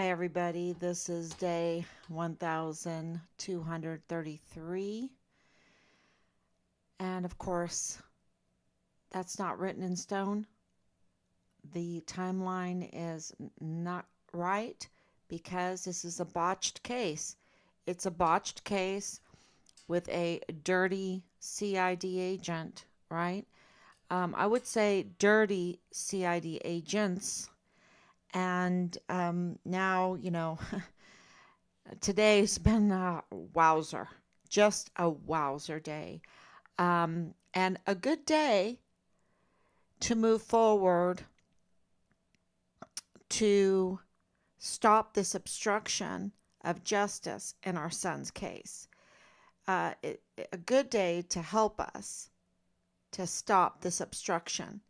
Hi, everybody. This is day 1233. And of course, that's not written in stone. The timeline is not right because this is a botched case. It's a botched case with a dirty CID agent, right? I would say dirty CID agents. And now, today's been a wowzer, just a wowzer day. And a good day to move forward to stop this obstruction of justice in our son's case. A good day to help us to stop this obstruction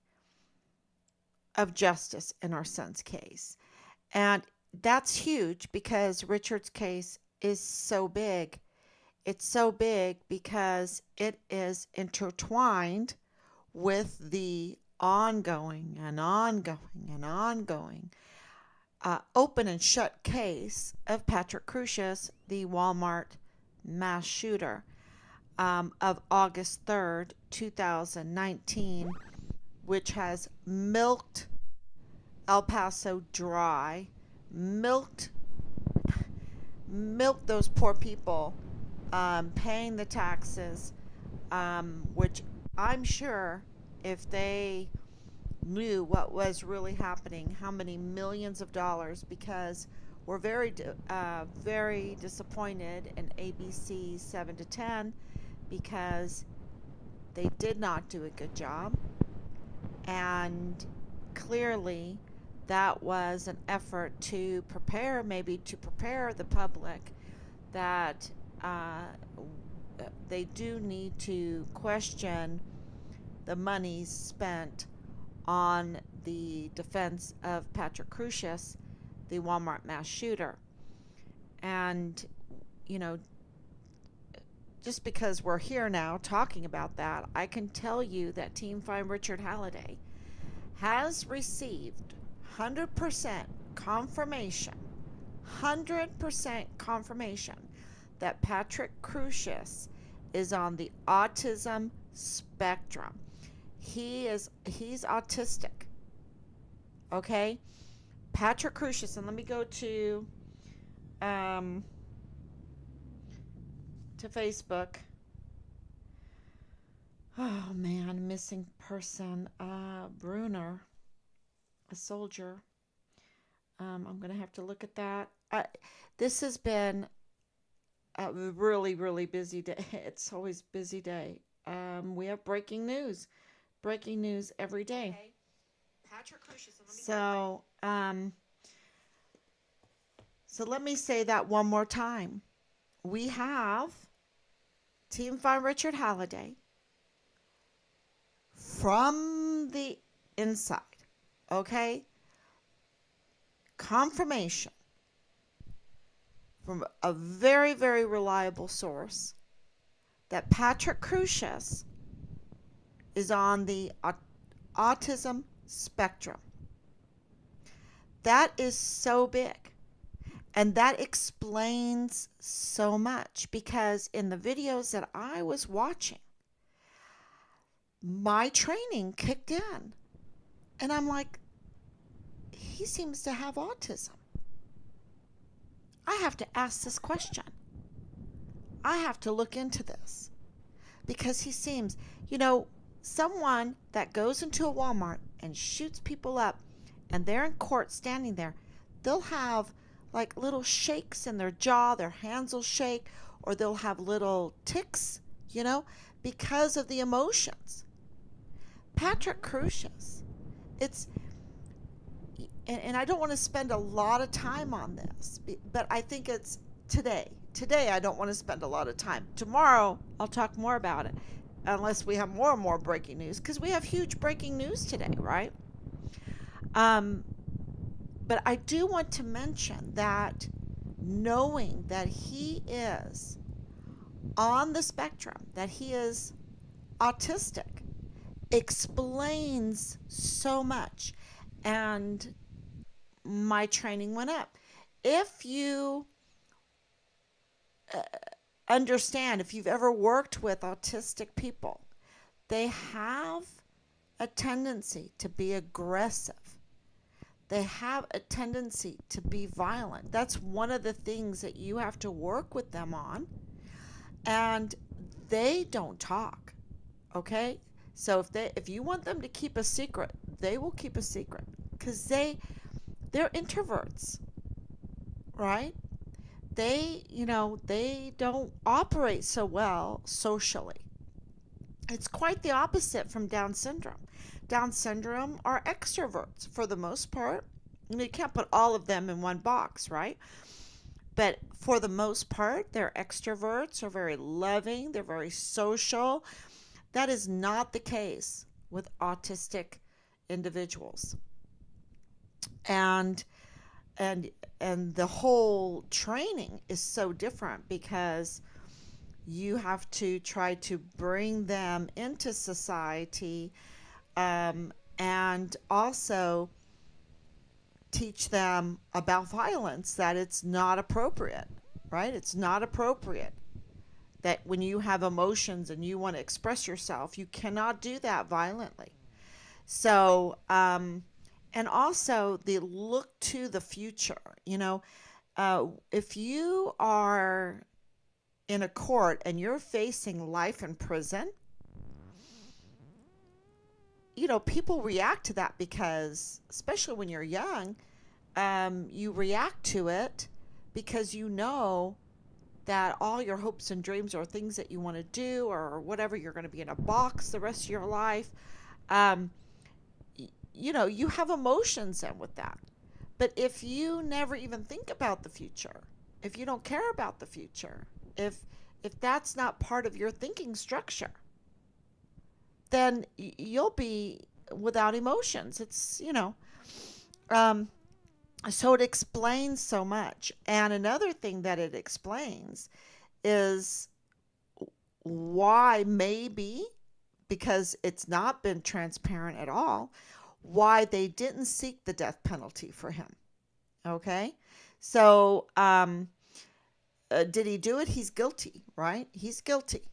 of justice in our son's case. And that's huge because Richard's case is so big. It's so big because it is intertwined with the ongoing and ongoing and ongoing open and shut case of Patrick Crusius, the Walmart mass shooter of August 3rd, 2019, which has milked El Paso dry, milked those poor people paying the taxes, which I'm sure if they knew what was really happening, how many millions of dollars, because we're very disappointed in ABC 7 to 10 because they did not do a good job. And clearly that was an effort to prepare the public that they do need to question the monies spent on the defense of Patrick Crusius, the Walmart mass shooter. And, just because we're here now talking about that, I can tell you that Team Find Richard Halliday has received 100% confirmation, 100% confirmation that Patrick Crusius is on the autism spectrum. He's autistic. Okay? Patrick Crusius, and let me go to Facebook. Oh man, missing person. Bruner, a soldier. I'm gonna have to look at that. This has been a really busy day. It's always busy day. We have breaking news every day. Okay. Patrick Crusius. So let me say that one more time. We have Team Find Richard Halliday from the inside. Okay? Confirmation from a very reliable source that Patrick Crusius is on the autism spectrum. That is so big. And that explains so much because in the videos that I was watching, my training kicked in. And I'm like, he seems to have autism. I have to ask this question. I have to look into this because he seems, someone that goes into a Walmart and shoots people up and they're in court standing there, they'll have like little shakes in their jaw, their hands will shake, or they'll have little tics, because of the emotions. Patrick Crusius, and I don't want to spend a lot of time on this, but I think it's today. Today, I don't want to spend a lot of time. Tomorrow, I'll talk more about it, unless we have more and more breaking news, because we have huge breaking news today, right? But I do want to mention that knowing that he is on the spectrum, that he is autistic, explains so much. And my training went up. if you uh, understand, if you've ever worked with autistic people, they have a tendency to be aggressive. They have a tendency to be violent. That's one of the things that you have to work with them on. And they don't talk, okay? So if you want them to keep a secret, they will keep a secret cuz they're introverts, right? They don't operate so well socially. It's quite the opposite from Down syndrome. Down syndrome are extroverts for the most part. You can't put all of them in one box, right? But for the most part, they're extroverts, are very loving, they're very social. That is not the case with autistic individuals. And and and the whole training is so different because you have to try to bring them into society, and also teach them about violence, that it's not appropriate, right? It's not appropriate that when you have emotions and you want to express yourself, you cannot do that violently. So, and also the look to the future. If you are in a court and you're facing life in prison, people react to that because, especially when you're young, you react to it because you know that all your hopes and dreams or things that you want to do or whatever, you're going to be in a box the rest of your life. Um, you have emotions in with that. But if you never even think about the future, if you don't care about the future, if that's not part of your thinking structure, then you'll be without emotions. Um, so it explains so much. And another thing that it explains is why, maybe because it's not been transparent at all, why they didn't seek the death penalty for him. Okay? So, did he do it? He's guilty, right? He's guilty.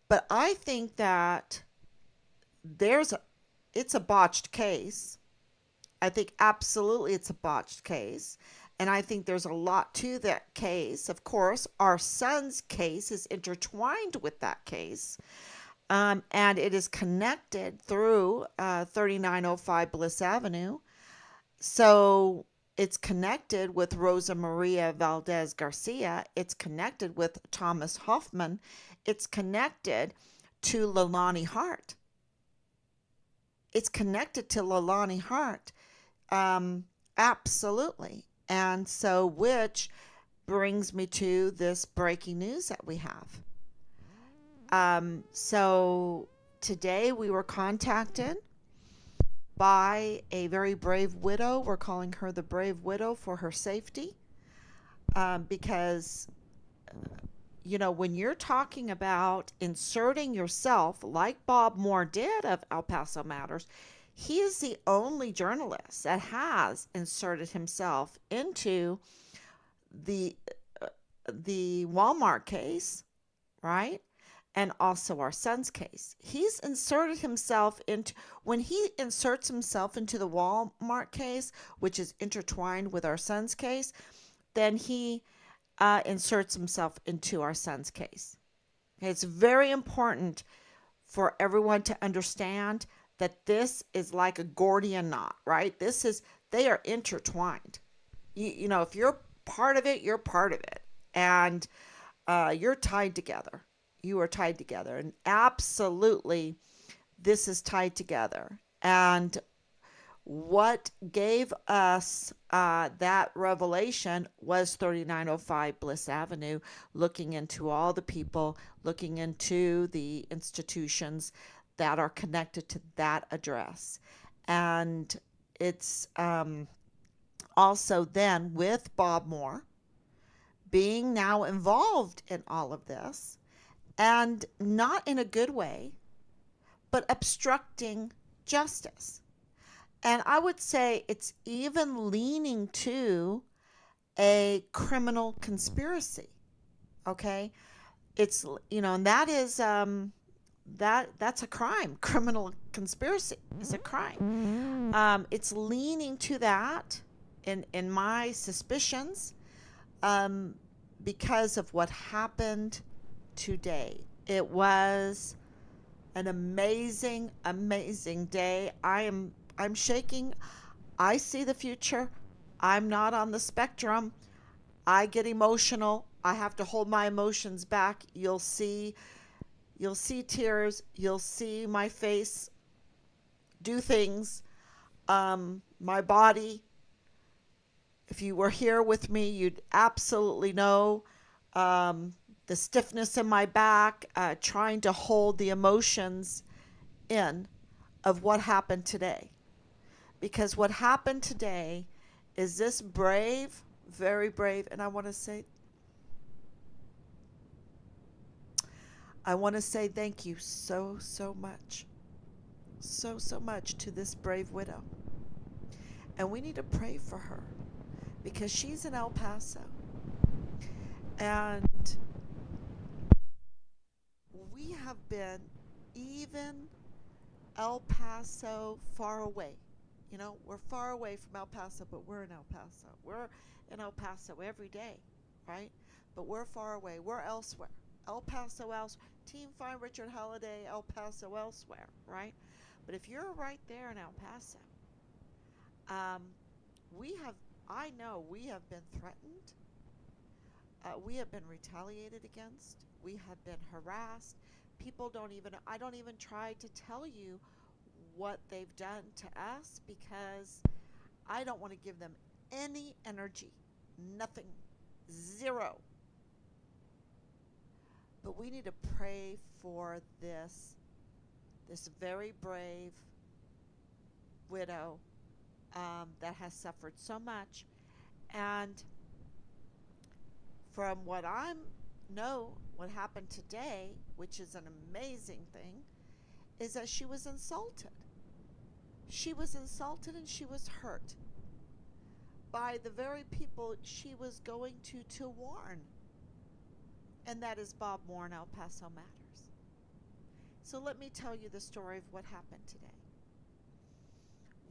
But I think that there's a, it's a botched case. I think absolutely it's a botched case. And I think there's a lot to that case. Of course, our son's case is intertwined with that case. And it is connected through 3905 Bliss Avenue. So it's connected with Rosa Maria Valdez Garcia. It's connected with Thomas Hoffman. It's connected to Leilani Hart. It's connected to Leilani Hart. Absolutely. And so, which brings me to this breaking news that we have. So today we were contacted by a very brave widow. We're calling her the brave widow for her safety. Because, when you're talking about inserting yourself, like Bob Moore did of El Paso Matters, he is the only journalist that has inserted himself into the the Walmart case, right? And also our son's case. He's inserted himself into, when he inserts himself into the Walmart case, which is intertwined with our son's case, then he inserts himself into our son's case. Okay, it's very important for everyone to understand that this is like a Gordian knot, right? They are intertwined. If you're part of it, you're part of it. And you're tied together. You are tied together. And absolutely, this is tied together. And what gave us that revelation was 3905 Bliss Avenue, looking into all the people, looking into the institutions that are connected to that address. And it's also then with Bob Moore being now involved in all of this, and not in a good way, but obstructing justice. And I would say it's even leaning to a criminal conspiracy. Okay, it's, and that is that's a crime. Criminal conspiracy is a crime. It's leaning to that in my suspicions, um, because of what happened today. It was an amazing, amazing day. I'm shaking. I see the future. I'm not on the spectrum. I get emotional. I have to hold my emotions back. You'll see tears. You'll see my face do things. My body, if you were here with me, you'd absolutely know, the stiffness in my back, trying to hold the emotions in of what happened today. Because what happened today is this brave, very brave, and I want to say thank you so, so much. So, so much to this brave widow. And we need to pray for her because she's in El Paso. And we have been, even El Paso, far away. We're far away from El Paso, but we're in El Paso. We're in El Paso every day, right? But we're far away. We're elsewhere. El Paso elsewhere. Team Find Richard Halliday, El Paso elsewhere, right? But if you're right there in El Paso, um, we have, I know we have been threatened. We have been retaliated against. We have been harassed. I don't even try to tell you what they've done to us because I don't want to give them any energy. Nothing. Zero. But we need to pray for this very brave widow, that has suffered so much. And from what I know, what happened today, which is an amazing thing, is that she was insulted. She was insulted and she was hurt by the very people she was going to warn. And that is Bob Moore and El Paso Matters. So let me tell you the story of what happened today.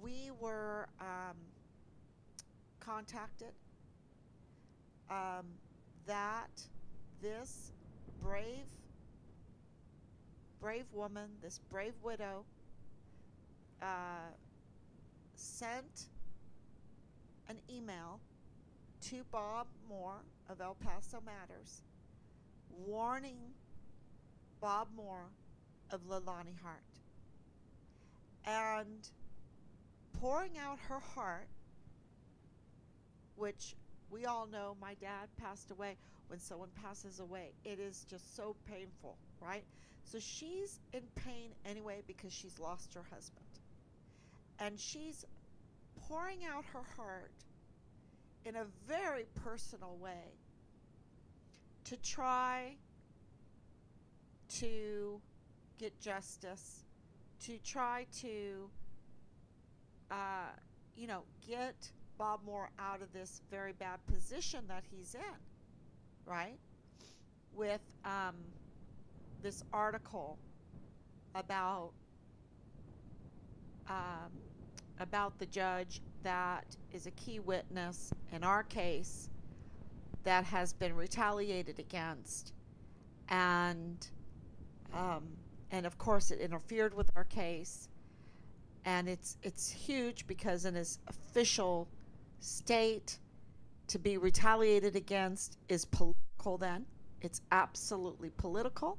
We were contacted, that this brave woman, this brave widow, sent an email to Bob Moore of El Paso Matters, warning Bob Moore of Leilani+Hart, and pouring out her heart, which we all know. My dad passed away. When someone passes away, it is just so painful, right? So she's in pain anyway because she's lost her husband. And she's pouring out her heart in a very personal way to try to get justice, to try to, get Bob Moore out of this very bad position that he's in, right? With this article about the judge that is a key witness in our case that has been retaliated against, and of course it interfered with our case, and it's huge because in his official state, to be retaliated against is political. Then it's absolutely political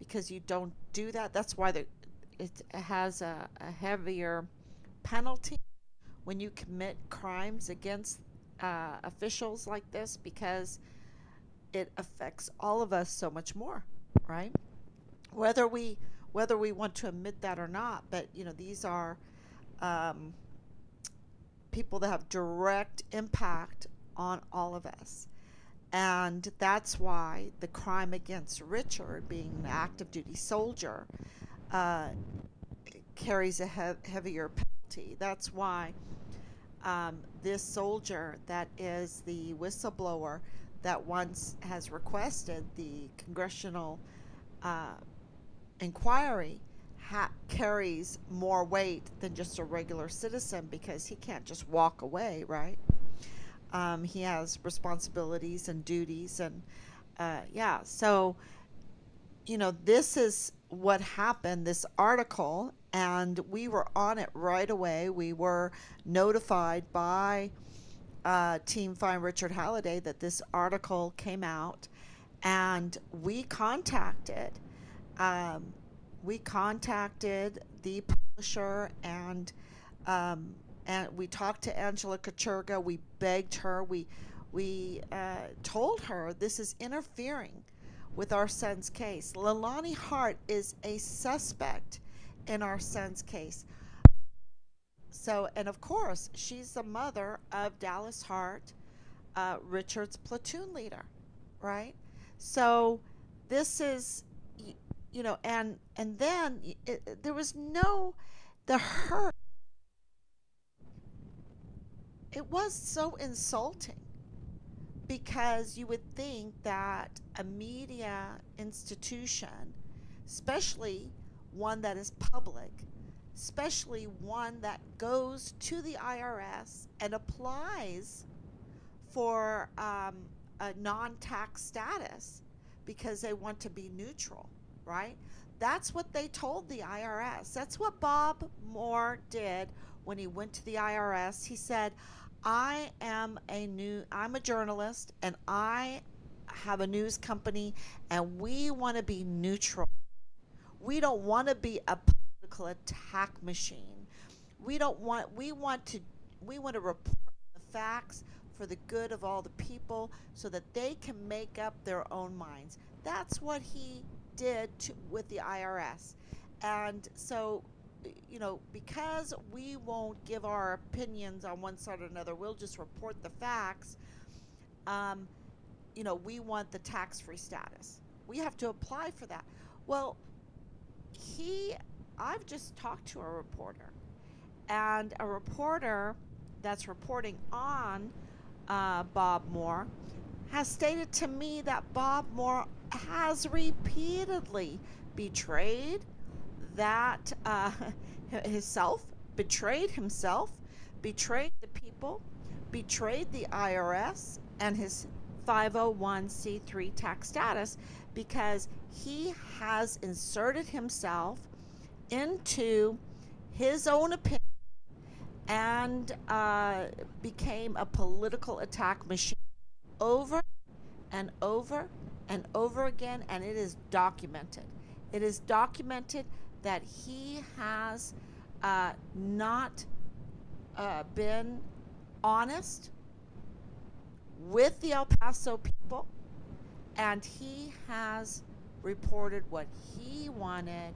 because you don't do that. That's why it has a heavier penalty when you commit crimes against officials like this, because it affects all of us so much more, right? Whether we want to admit that or not, but these are people that have direct impact on all of us. And that's why the crime against Richard, being an active duty soldier, carries a heavier penalty. That's why this soldier that is the whistleblower that once has requested the congressional uh, inquiry carries more weight than just a regular citizen because he can't just walk away, right? He has responsibilities and duties, and yeah. So, this is what happened, this article, and we were on it right away. We were notified by Team Find Richard Halliday that this article came out, and um, we contacted the publisher, and we talked to Angela Kachurga. We begged her. We told her this is interfering with our son's case. Leilani Hart is a suspect in our son's case. So, and of course, she's the mother of Dallas Hart, Richard's platoon leader, right? So, this is, and then there was no, the hurt. It was so insulting because you would think that a media institution, especially one that is public, especially one that goes to the IRS and applies for a non tax status because they want to be neutral, right? That's what they told the IRS. That's what Bob Moore did when he went to the IRS. He said, I'm a journalist and I have a news company and we want to be neutral. We don't want to be a political attack machine. We want to report the facts for the good of all the people so that they can make up their own minds. That's what he did with the IRS. And so, because we won't give our opinions on one side or another, we'll just report the facts. Um, we want the tax-free status. We have to apply for that. Well, I've just talked to a reporter, and a reporter that's reporting on Bob Moore has stated to me that Bob Moore has repeatedly betrayed that himself, betrayed the people, betrayed the IRS and his 501c3 tax status because he has inserted himself into his own opinion and became a political attack machine over and over and over again, and it is documented. It is documented that he has not been honest with the El Paso people, and he has reported what he wanted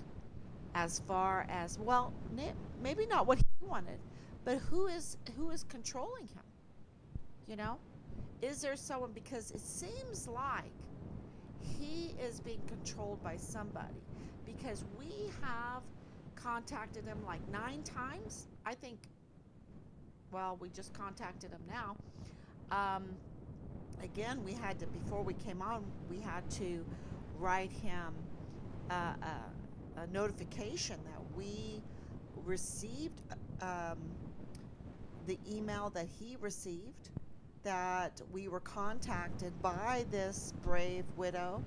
as far as, well, maybe not what he wanted, but who is controlling him, you know? Is there someone, because it seems like he is being controlled by somebody, because we have contacted him like 9 times. I think, well, we just contacted him now. Again, we had to, before we came on, we had to write him a notification that we received the email that he received, that we were contacted by this brave widow,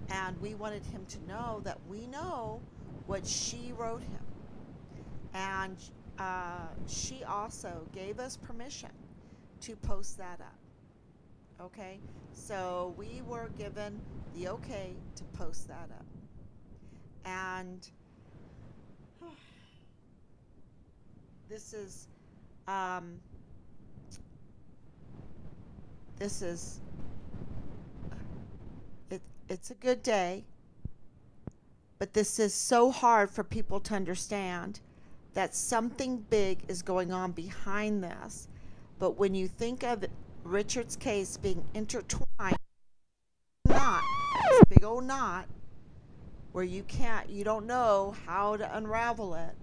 and we wanted him to know that we know what she wrote him. And she also gave us permission to post that up. Okay? So we were given the okay to post that up. And this is it's a good day, but this is so hard for people to understand that something big is going on behind this. But when you think of Richard's case being intertwined, knot, this big old knot, where you don't know how to unravel it,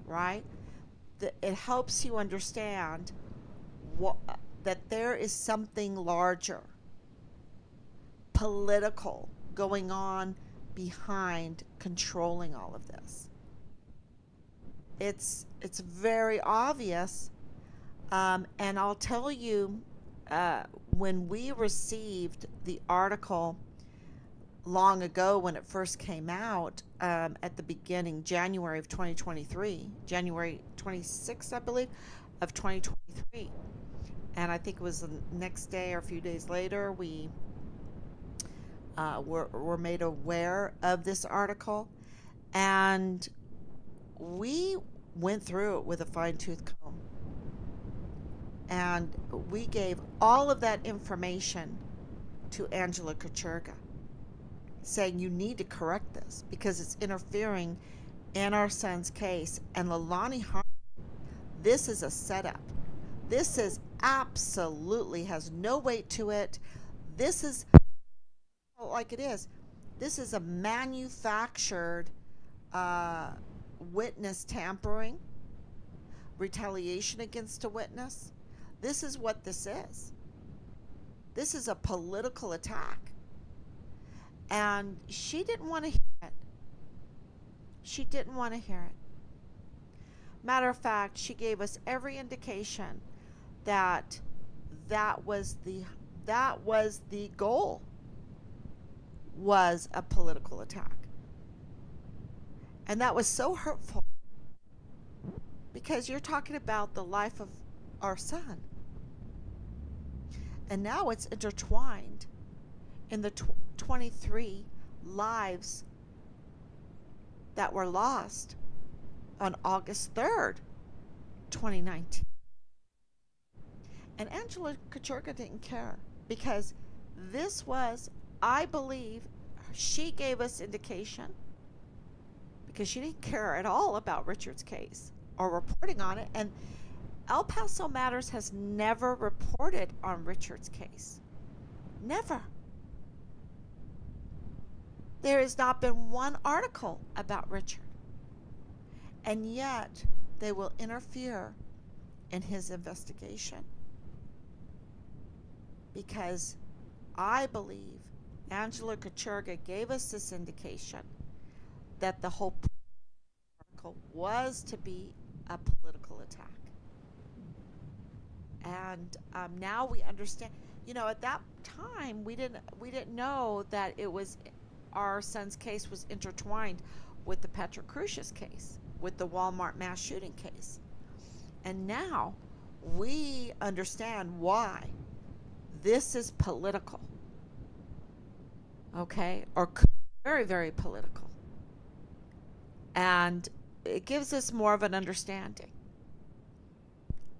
right? It helps you understand that there is something larger, political, going on behind controlling all of this. It's very obvious, and I'll tell you, uh, when we received the article long ago when it first came out, at the beginning, January of 2023, January 26th, I believe, of 2023. And I think it was the next day or a few days later, we were made aware of this article. And we went through it with a fine tooth comb. And we gave all of that information to Angela Kucherga, saying you need to correct this because it's interfering in our son's case. And Leilani Hart, this is a setup. This is absolutely has no weight to it. This is like it is. This is a manufactured witness tampering, retaliation against a witness. This is what this is. This is a political attack. And she didn't want to hear it. She didn't want to hear it. Matter of fact, she gave us every indication that that was the goal, was a political attack. And that was so hurtful because you're talking about the life of our son. And now it's intertwined in the 23 lives that were lost on August 3rd, 2019. And Angela Kucherga didn't care because this was, I believe, she gave us indication because she didn't care at all about Richard's case or reporting on it. And El Paso Matters has never reported on Richard's case. Never. There has not been one article about Richard. And yet, they will interfere in his investigation. Because I believe Angela Kucherga gave us this indication that the whole article was to be a political attack. And now we understand. At that time, we didn't know that it was our son's case was intertwined with the Petra Crucius case, with the Walmart mass shooting case. And now we understand why this is political. Okay? Or very, very political. And it gives us more of an understanding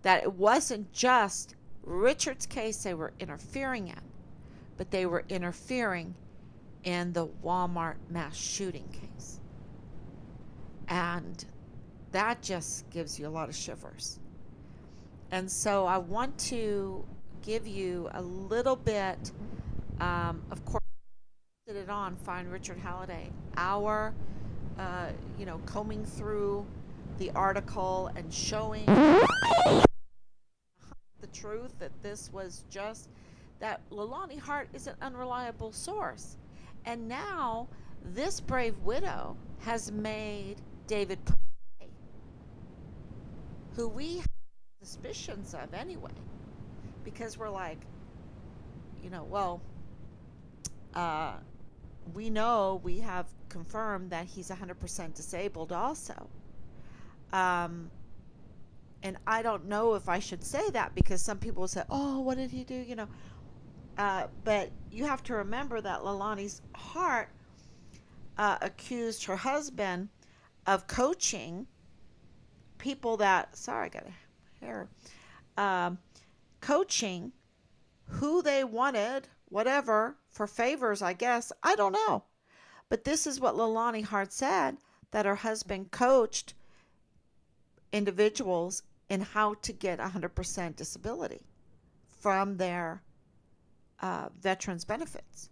that it wasn't just Richard's case they were interfering in, but they were interfering in the Walmart mass shooting case. And that just gives you a lot of shivers. And so I want to give you a little bit, of course, did it on Find Richard Halliday, our, combing through the article and showing the truth that this was just, that Leilani Hart is an unreliable source. And now this brave widow has made David Pray, who we have suspicions of anyway, because we're like, we know we have confirmed that he's 100% disabled also. And I don't know if I should say that because some people will say, oh, what did he do? But you have to remember that Leilani Hart accused her husband of coaching people that, sorry, I got a hair, coaching who they wanted, whatever, for favors, I guess. I don't know. But this is what Leilani Hart said, that her husband coached individuals in how to get 100% disability from their veterans benefits.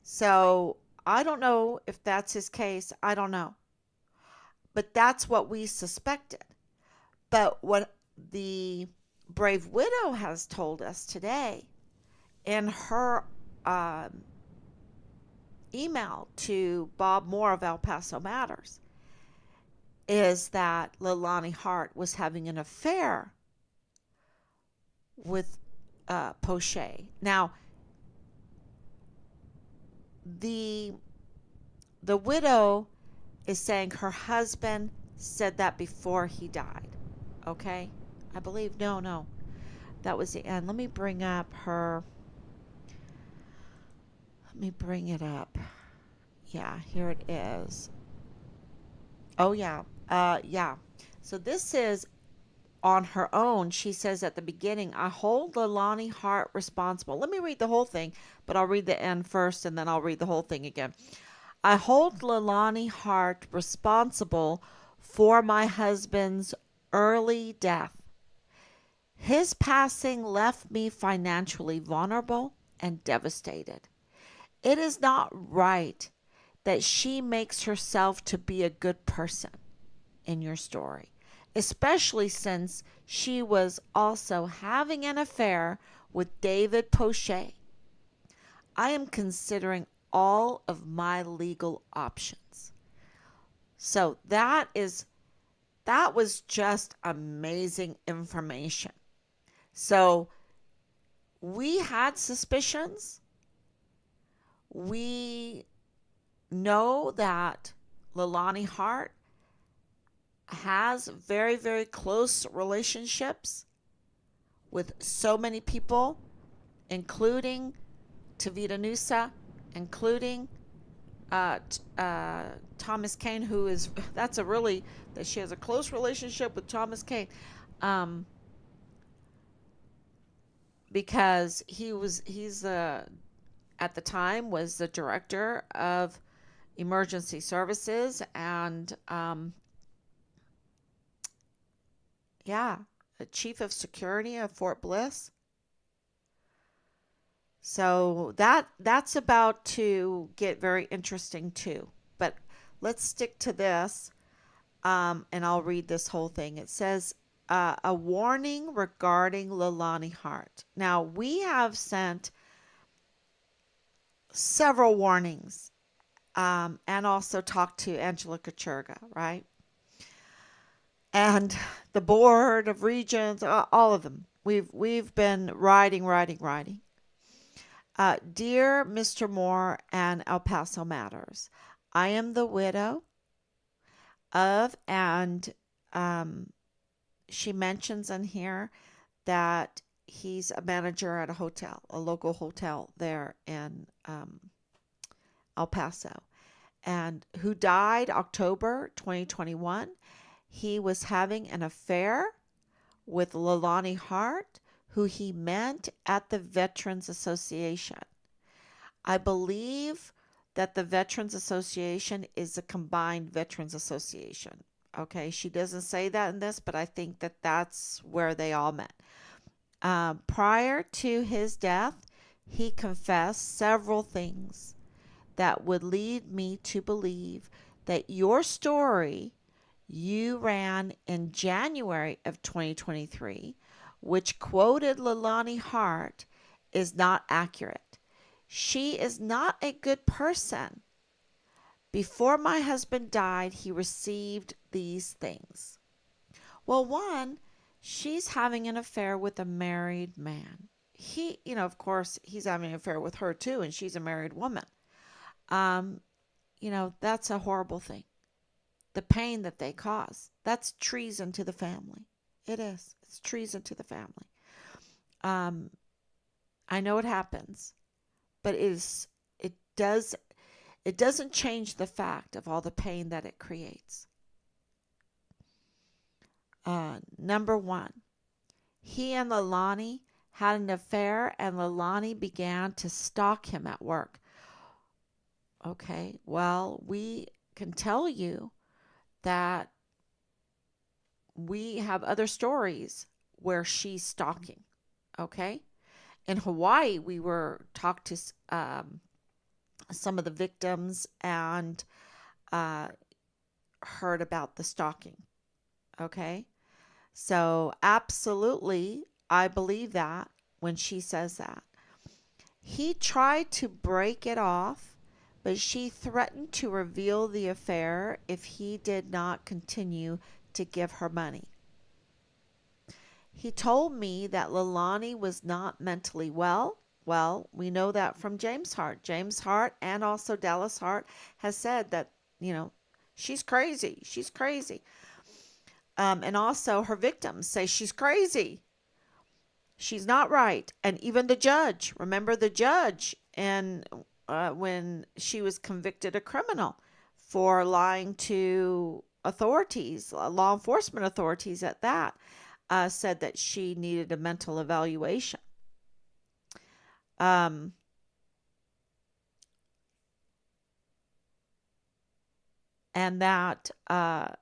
So I don't know if that's his case. I don't know. But that's what we suspected. But what the brave widow has told us today in her um, email to Bob Moore of El Paso Matters is that Leilani Hart was having an affair with Poche. Now, the the widow is saying her husband said that before he died. Okay? I believe no. That was the end. Let me bring up her. Let me bring it up. Yeah, here it is. Oh yeah. Yeah. So this is on her own. She says at the beginning, I hold Leilani Hart responsible. Let me read the whole thing, but I'll read the end first and then I'll read the whole thing again. I hold Leilani Hart responsible for my husband's early death. His passing left me financially vulnerable and devastated. It is not right that she makes herself to be a good person in your story, especially since she was also having an affair with David Poche. I am considering all of my legal options. So that was just amazing information. So we had suspicions. We know that Leilani Hart has very, very close relationships with so many people, including Tavita Nusa, including Thomas Kane, who is that's a really that she has a close relationship with Thomas Kane, um, because he's at the time was the director of emergency services and yeah, the chief of security of Fort Bliss. So that's about to get very interesting too. But let's stick to this, and I'll read this whole thing. It says a warning regarding Leilani Hart. Now we have sent several warnings, and also talked to Angela Kachurga, right? And the board of regents, all of them. We've been writing. Dear Mr. Moore and El Paso Matters, I am the widow of, and um, she mentions in here that he's a manager at a hotel, a local hotel there in El Paso, and who died October 2021. He was having an affair with Leilani Hart, who he met at the Veterans Association. I believe that the Veterans Association is a combined Veterans Association. Okay, she doesn't say that in this, but I think that that's where they all met. Prior to his death, he confessed several things that would lead me to believe that your story you ran in January of 2023, which quoted Leilani Hart, is not accurate. She is not a good person. Before my husband died, he received these things. Well, one, she's having an affair with a married man. Of course, he's having an affair with her too, and she's a married woman. Um, that's a horrible thing. The pain that they cause, that's treason to the family. It is. It's treason to the family. Um, I know it happens, but it does it doesn't change the fact of all the pain that it creates. Number one, he and Leilani had an affair, and Leilani began to stalk him at work. Okay, well, we can tell you that we have other stories where she's stalking. Okay, in Hawaii, we were talked to some of the victims and uh, heard about the stalking. Okay, so absolutely, I believe that when she says that. He tried to break it off, but she threatened to reveal the affair if he did not continue to give her money. He told me that Leilani was not mentally well. Well, we know that from James Hart. James Hart and also Dallas Hart has said that, you know, she's crazy. She's crazy. And also her victims say she's crazy. She's not right. And even the judge, remember the judge, and when she was convicted a criminal for lying to authorities, law enforcement authorities at that, said that she needed a mental evaluation. Um, and that, oh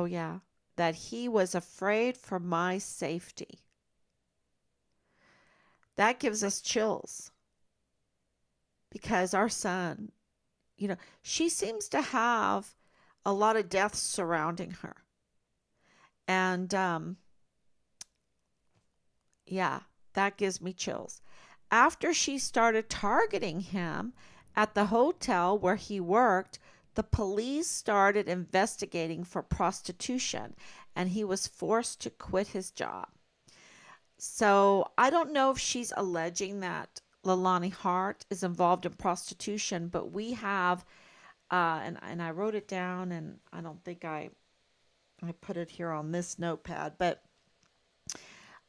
yeah, that he was afraid for my safety. That gives us chills because our son, she seems to have a lot of deaths surrounding her. And yeah, that gives me chills. After she started targeting him at the hotel where he worked, the police started investigating for prostitution and he was forced to quit his job. So I don't know if she's alleging that Leilani Hart is involved in prostitution, but we have, and I wrote it down, and I don't think I put it here on this notepad, but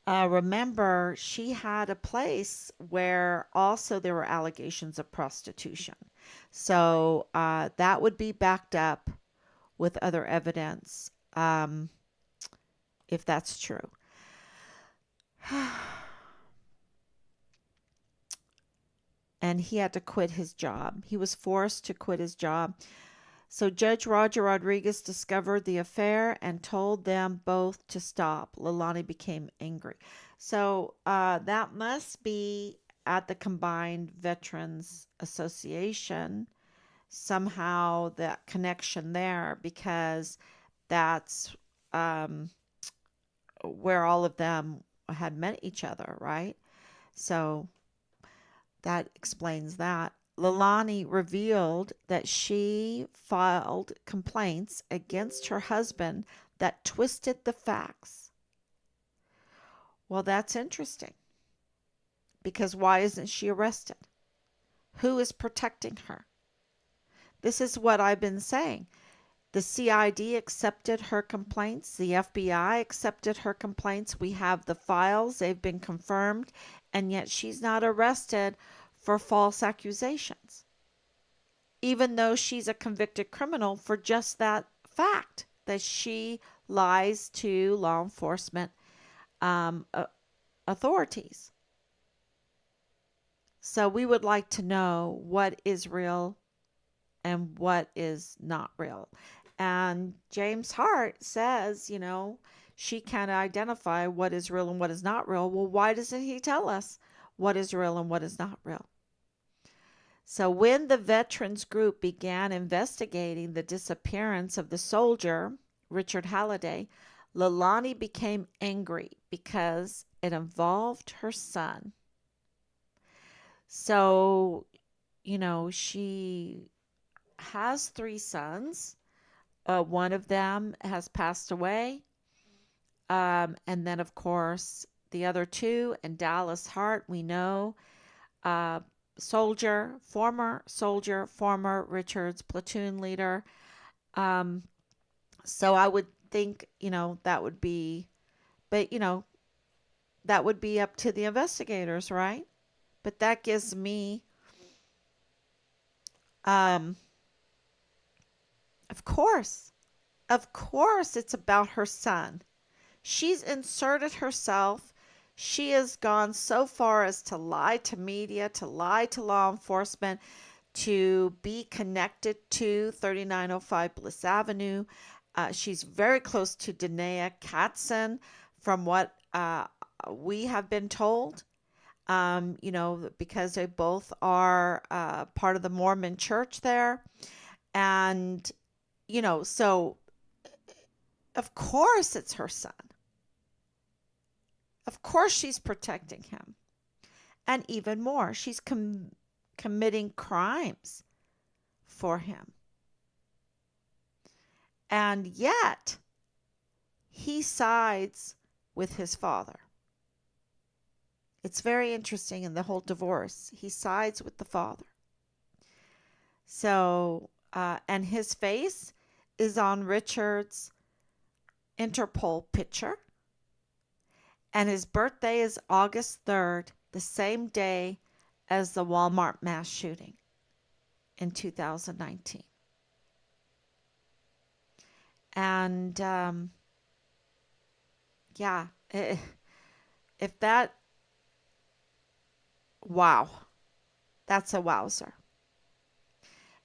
remember she had a place where also there were allegations of prostitution. So that would be backed up with other evidence if that's true. And he had to quit his job. He was forced to quit his job. So Judge Roger Rodriguez discovered the affair and told them both to stop. Leilani became angry. So that must be at the Combined Veterans Association. Somehow that connection there, because that's where all of them had met each other, right? So that explains that. Leilani revealed that she filed complaints against her husband that twisted the facts. Well, that's interesting because why isn't she arrested? Who is protecting her? This is what I've been saying. The CID accepted her complaints. The FBI accepted her complaints. We have the files. They've been confirmed. And yet she's not arrested for false accusations, even though she's a convicted criminal for just that fact that she lies to law enforcement authorities. So we would like to know what is real and what is not real. And James Hart says, she can't identify what is real and what is not real. Well, why doesn't he tell us what is real and what is not real? So when the veterans group began investigating the disappearance of the soldier, Richard Halliday, Leilani became angry because it involved her son. So, she has 3 sons. One of them has passed away. And then, of course, the other 2, and Dallas Hart, we know, former soldier, former Richards platoon leader. So I would think, that would be, but, that would be up to the investigators, right? But that gives me, of course, it's about her son. She's inserted herself. She has gone so far as to lie to media, to lie to law enforcement, to be connected to 3905 Bliss Avenue. She's very close to Danae Katzen, from what we have been told, because they both are part of the Mormon church there. And, so of course it's her son. Of course, she's protecting him. And even more, she's committing crimes for him. And yet, he sides with his father. It's very interesting in the whole divorce. He sides with the father. So, and his face is on Richard's Interpol picture. And his birthday is August 3rd, the same day as the Walmart mass shooting in 2019. And yeah, if that, wow, that's a wowzer.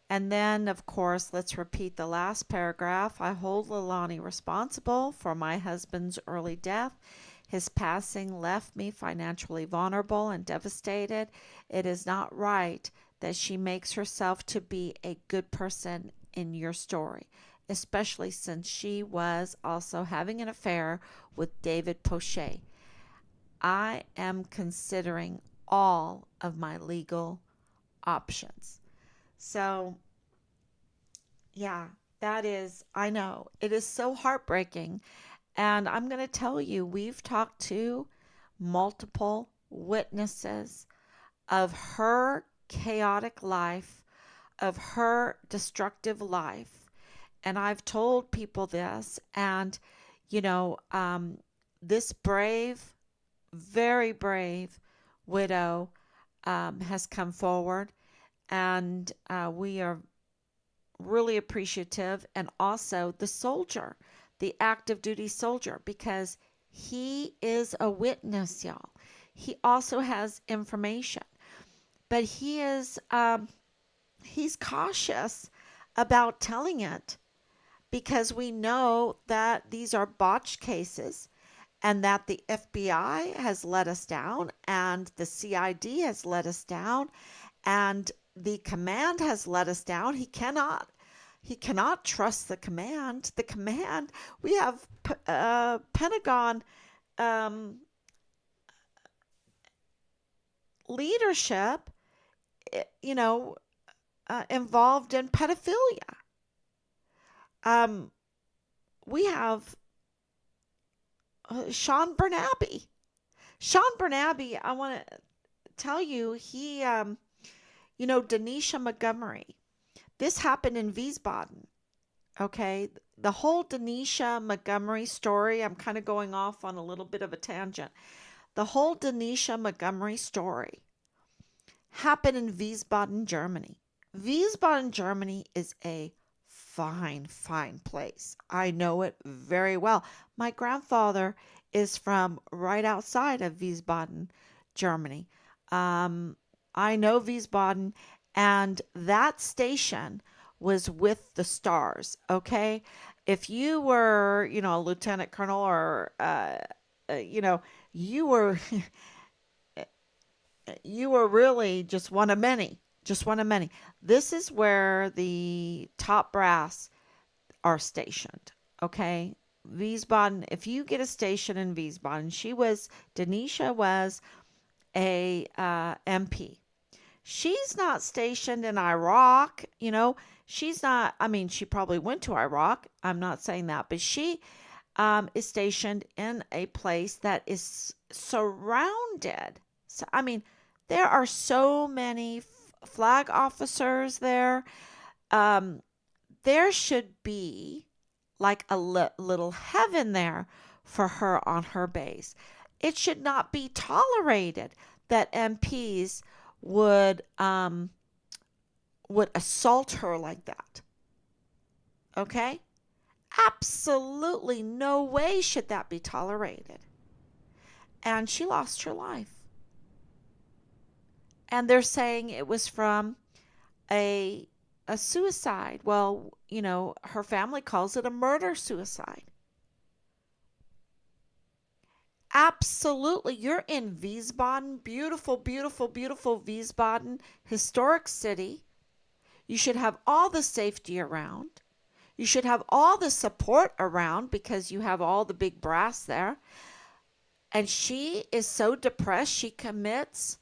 And then, of course, let's repeat the last paragraph. I hold Leilani responsible for my husband's early death. His passing left me financially vulnerable and devastated. It is not right that she makes herself to be a good person in your story, especially since she was also having an affair with David Pochet. I am considering all of my legal options. So, yeah, that is, I know, it is so heartbreaking. And I'm going to tell you, we've talked to multiple witnesses of her chaotic life, of her destructive life. And I've told people this, and, you know, this brave, very brave widow has come forward, and we are really appreciative, and also the soldier, the active duty soldier, because he is a witness, y'all. He also has information, but he's cautious about telling it because we know that these are botched cases and that the FBI has let us down and the CID has let us down and the command has let us down. He cannot trust the command. The command, we have Pentagon um, leadership, you know, involved in pedophilia. Um, we have Sean Bernabe. Sean Bernabe, I want to tell you, Denisha Montgomery. This happened in Wiesbaden. Okay. The whole Denisha Montgomery story, I'm kind of going off on a little bit of a tangent. The whole Denisha Montgomery story happened in Wiesbaden, Germany. Wiesbaden, Germany is a fine, fine place. I know it very well. My grandfather is from right outside of Wiesbaden, Germany. Um, I know Wiesbaden, and that station was with the stars. Okay, if you were, a lieutenant colonel or, you know, you were you were really just one of many, just one of many. This is where the top brass are stationed. Okay. Wiesbaden, if you get a station in Wiesbaden, Denisha was a MP. She's not stationed in Iraq, she's not, I mean, she probably went to Iraq. I'm not saying that, but she is stationed in a place that is surrounded. So, I mean, there are so many flag officers there. Um, there should be like a little heaven there for her on her base. It should not be tolerated that MPs would assault her like that. Okay? Absolutely no way should that be tolerated. And she lost her life. And they're saying it was from a a suicide. Well, her family calls it a murder suicide. Absolutely. You're in Wiesbaden, beautiful, beautiful, beautiful Wiesbaden, historic city. You should have all the safety around. You should have all the support around because you have all the big brass there. and she is so depressed she commits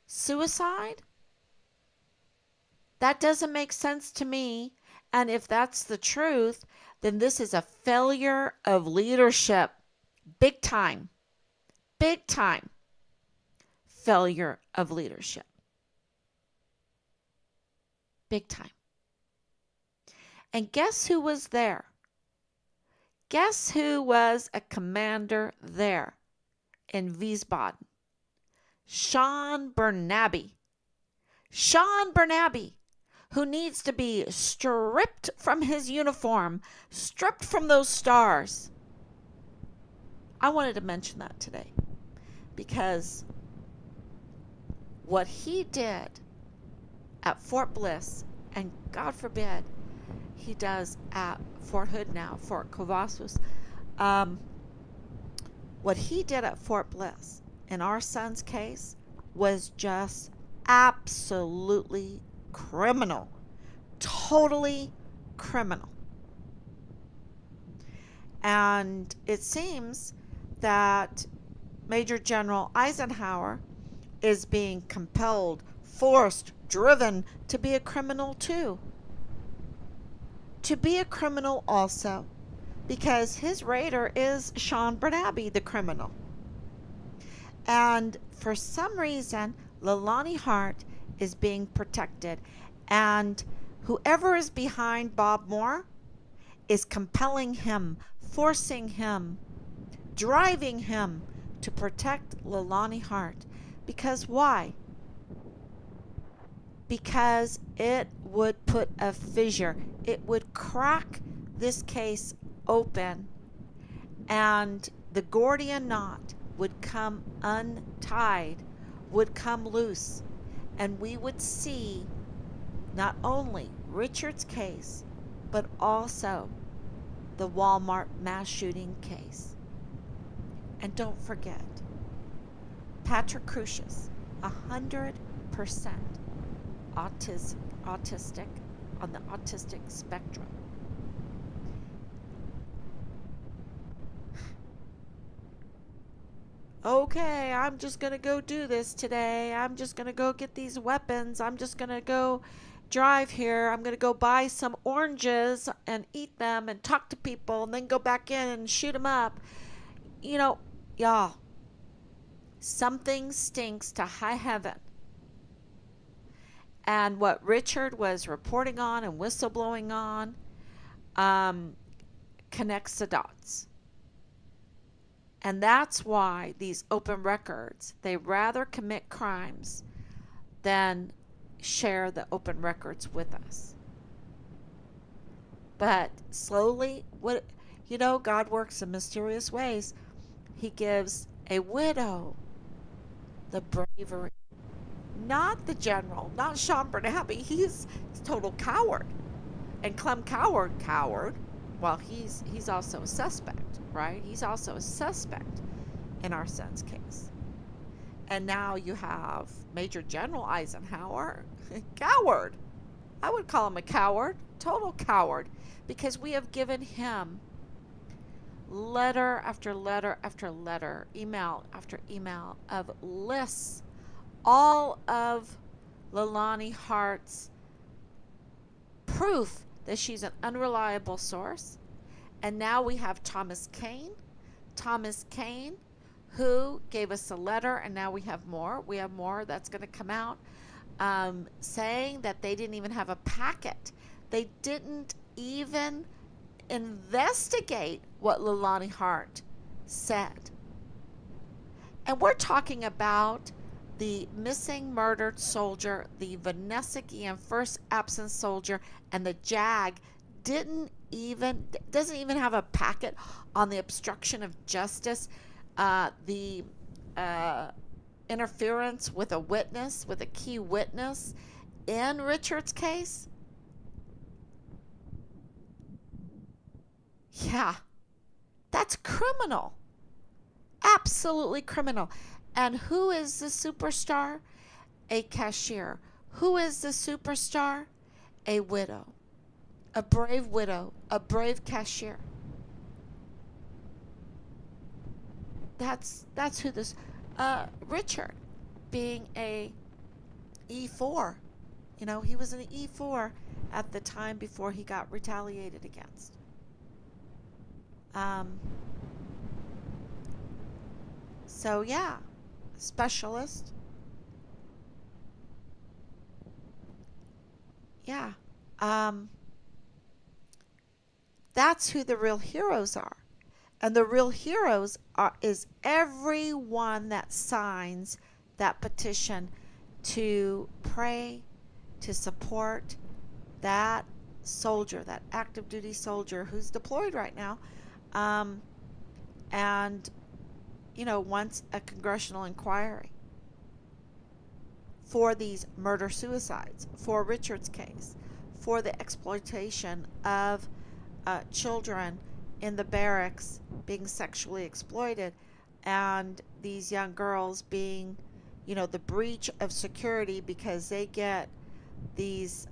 suicide? That doesn't make sense to me. And if that's the truth, then this is a failure of leadership. Big time. Big time failure of leadership. Big time. And guess who was there? Guess who was a commander there in Wiesbaden? Sean Bernabe. Sean Bernabe, who needs to be stripped from his uniform, stripped from those stars. I wanted to mention that today because what he did at Fort Bliss, and God forbid he does at Fort Hood now, Fort Covassus, what he did at Fort Bliss in our son's case was just absolutely criminal. Totally criminal. And it seems that Major General Eisenhower is being compelled, forced, driven to be a criminal too. To be a criminal also, because his raider is Sean Bernabe, the criminal. And for some reason, Leilani Hart is being protected. And whoever is behind Bob Moore is compelling him, forcing him, driving him to protect Leilani Hart. Because why? Because it would put a fissure. It would crack this case open, and the Gordian knot would come untied, would come loose, and we would see not only Richard's case, but also the Walmart mass shooting case. And don't forget, Patrick Crucius, 100% autistic, on the autistic spectrum. Okay, I'm just going to go do this today. I'm just going to go get these weapons. I'm just going to go drive here. I'm going to go buy some oranges and eat them and talk to people and then go back in and shoot them up. You know, y'all, something stinks to high heaven. And what Richard was reporting on and whistleblowing on connects the dots. And that's why these open records, they rather commit crimes than share the open records with us. But slowly, God works in mysterious ways. He gives a widow the bravery. Not the general, not Sean Bernabe. He's a total coward. And Clem Coward, well, he's also a suspect, right? He's also a suspect in our son's case. And now you have Major General Eisenhower, coward. I would call him a coward, total coward, because we have given him letter after letter after letter, email after email of lists, all of Leilani Hart's proof that she's an unreliable source. And now we have Thomas Kane, who gave us a letter, and now we have more. We have more that's going to come out saying that they didn't even have a packet. They didn't even investigate what Leilani Hart said. And we're talking about the missing, murdered soldier, the Vanessa Guillen first absent soldier, and the JAG doesn't even have a packet on the obstruction of justice, the interference with a witness, with a key witness in Richard's case. Yeah, that's criminal. Absolutely criminal. And who is the superstar? A cashier. Who is the superstar? A widow. A brave widow. A brave cashier. That's who this Richard, being a E4. He was an E4 at the time before he got retaliated against. Um, so yeah, specialist. Yeah. Um, that's who the real heroes are. And the real heroes is everyone that signs that petition to pray, to support that soldier, that active duty soldier who's deployed right now, um, and wants a congressional inquiry for these murder suicides, for Richard's case, for the exploitation of children in the barracks being sexually exploited, and these young girls being, the breach of security because they get these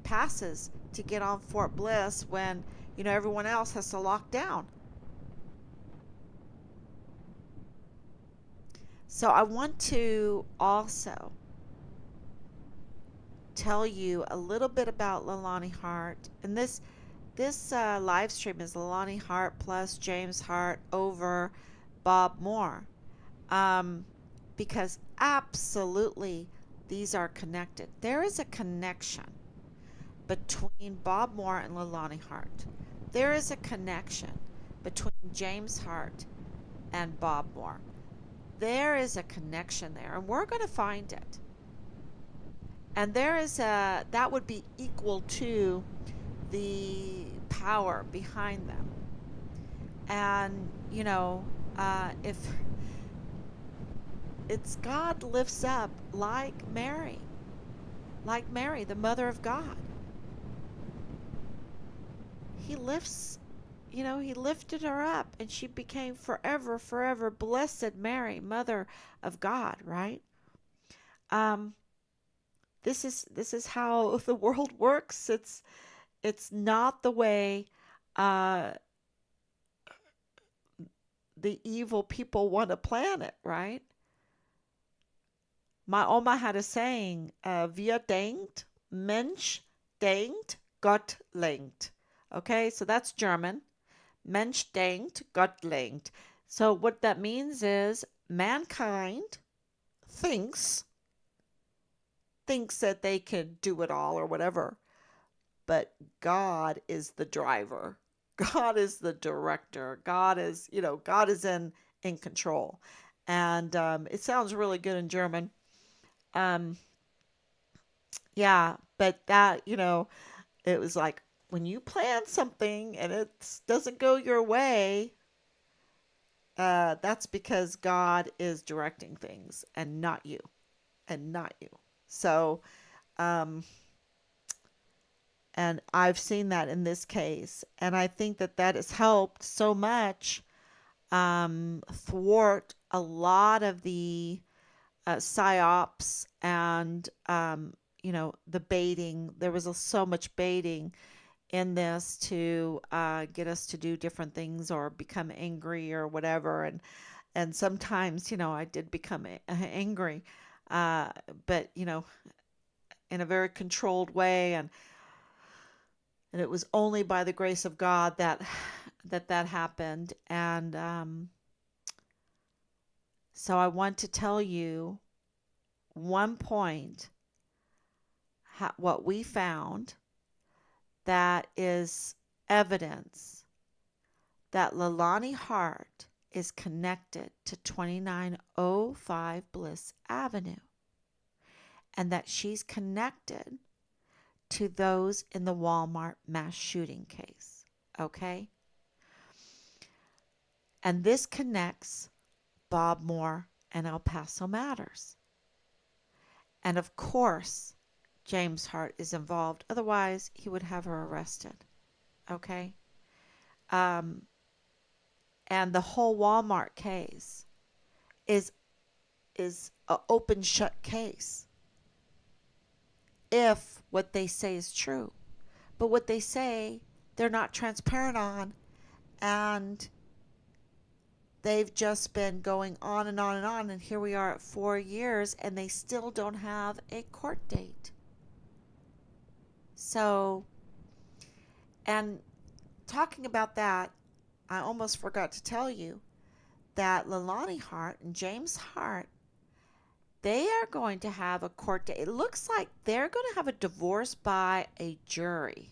passes to get on Fort Bliss when, everyone else has to lock down. So I want to also tell you a little bit about Leilani Hart. And this live stream is Leilani Hart plus James Hart over Bob Moore. Because absolutely these are connected. There is a connection between Bob Moore and Leilani Hart. There is a connection between James Hart and Bob Moore. There is a connection there, and we're going to find it. And that would be equal to the power behind them. And, if it's God lifts up like Mary, the mother of God. He lifts, he lifted her up and she became forever, forever blessed Mary, mother of God, right? Um, this is how the world works. It's not the way uh, the evil people want to plan it, right? My Oma had a saying, wir denkt, Mensch denkt, Gott lenkt. Okay, so that's German. Mensch denkt, Gott lenkt. So what that means is mankind thinks that they can do it all or whatever, but God is the driver. God is the director. God is in control. And it sounds really good in German. Um, yeah, but it was like when you plan something and it doesn't go your way, that's because God is directing things and not you, and not you. So, um, and I've seen that in this case, and I think that has helped so much thwart a lot of the psyops and the baiting. There was so much baiting in this to get us to do different things or become angry or whatever. And sometimes, I did become angry, uh, but in a very controlled way, and it was only by the grace of God that happened. And so I want to tell you one point, what we found that is evidence that Leilani Hart is connected to 2905 Bliss Avenue, and that she's connected to those in the Walmart mass shooting case. Okay? And this connects Bob Moore and El Paso Matters. And of course, James Hart is involved. Otherwise, he would have her arrested. Okay? Um, and the whole Walmart case is an open shut case if what they say is true. But what they say, they're not transparent on. And they've just been going on and on and on, and here we are at 4 years, and they still don't have a court date. So, and talking about that, I almost forgot to tell you that Leilani Hart and James Hart, they are going to have a court date. It looks like they're going to have a divorce by a jury.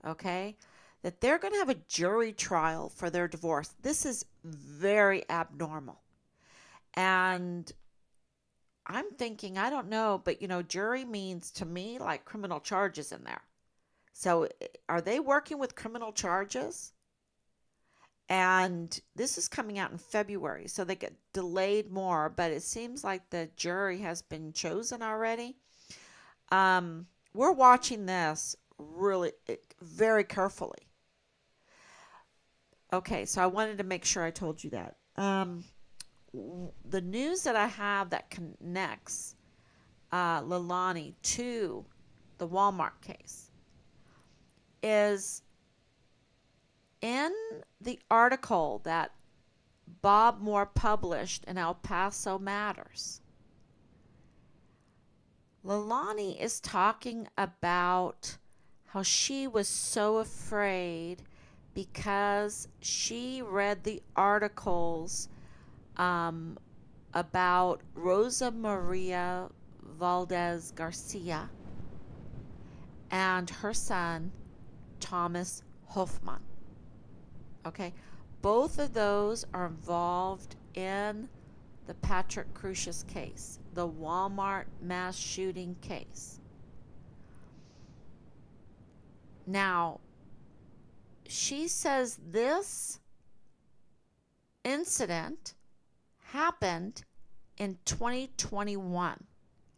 Okay? That they're going to have a jury trial for their divorce. This is very abnormal. And I'm thinking, I don't know, but jury means to me like criminal charges in there. So are they working with criminal charges? And this is coming out in February, so they get delayed more, but it seems like the jury has been chosen already. We're watching this really very carefully. Okay, so I wanted to make sure I told you that. The news that I have that connects Leilani to the Walmart case is in the article that Bob Moore published in El Paso Matters. Leilani is talking about how she was so afraid because she read the articles about Rosa Maria Valdez Garcia and her son, Thomas Hoffman. Okay, both of those are involved in the Patrick Crusius case, the Walmart mass shooting case. Now, she says this incident happened in 2021.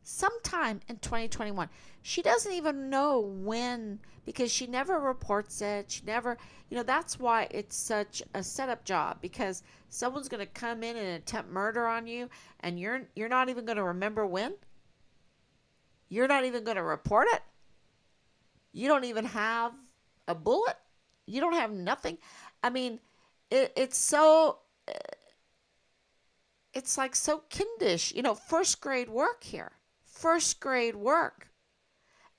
Sometime in 2021. She doesn't even know when, because she never reports it. She never, that's why it's such a setup job, because someone's going to come in and attempt murder on you, and you're not even going to remember when. You're not even going to report it. You don't even have a bullet. You don't have nothing. I mean, it's so, it's like so kindish, first grade work here. First grade work.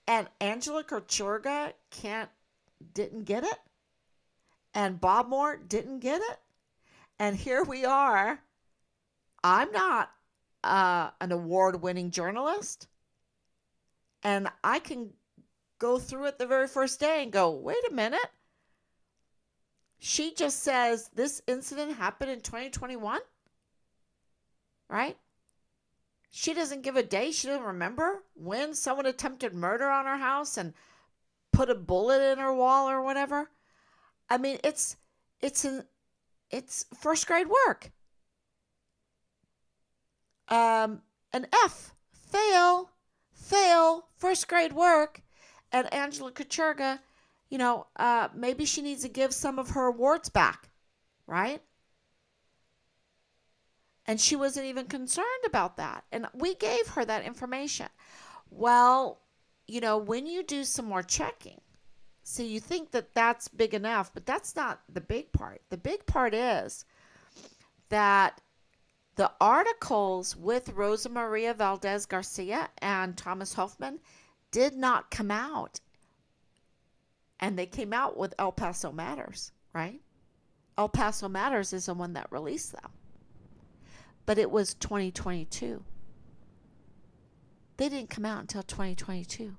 And Angela Kuchurga didn't get it. And Bob Moore didn't get it. And here we are. I'm not an award-winning journalist. And I can go through it the very first day and go, wait a minute. She just says this incident happened in 2021? Right? She doesn't give a day. She doesn't remember when someone attempted murder on her house and put a bullet in her wall or whatever. I mean, it's first grade work. An F, fail, first grade work. And Angela Kuchurga, maybe she needs to give some of her awards back, right? And she wasn't even concerned about that. And we gave her that information. Well, when you do some more checking, so you think that that's big enough, but that's not the big part. The big part is that the articles with Rosa Maria Valdez Garcia and Thomas Hoffman did not come out. And they came out with El Paso Matters, right? El Paso Matters is the one that released them. But it was 2022. They didn't come out until 2022.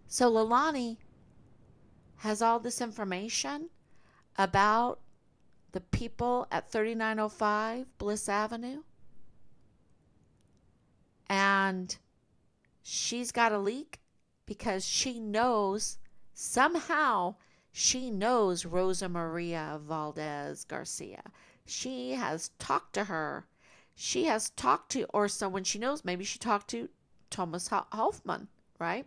So Leilani has all this information about the people at 3905 Bliss Avenue. And she's got a leak because somehow she knows Rosa Maria Valdez Garcia. She has talked to her. She has talked to, or someone she knows, maybe she talked to Thomas Hoffman, right?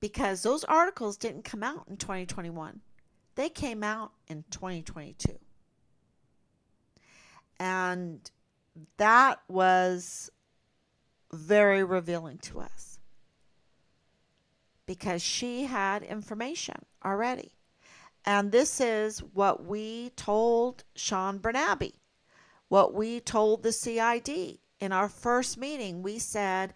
Because those articles didn't come out in 2021. They came out in 2022. And that was very revealing to us. Because she had information already. And this is what we told Sean Bernabe, what we told the CID. In our first meeting, we said,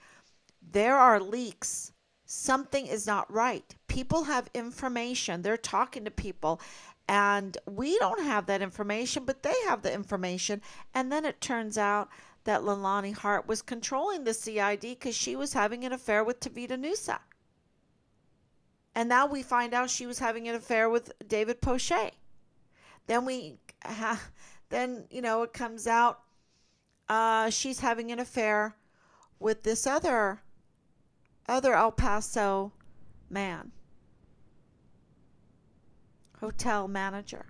there are leaks. Something is not right. People have information. They're talking to people. And we don't have that information, but they have the information. And then it turns out that Leilani Hart was controlling the CID because she was having an affair with Tavita Nusa. And now we find out she was having an affair with David Poche. Then it comes out she's having an affair with this other El Paso man, hotel manager.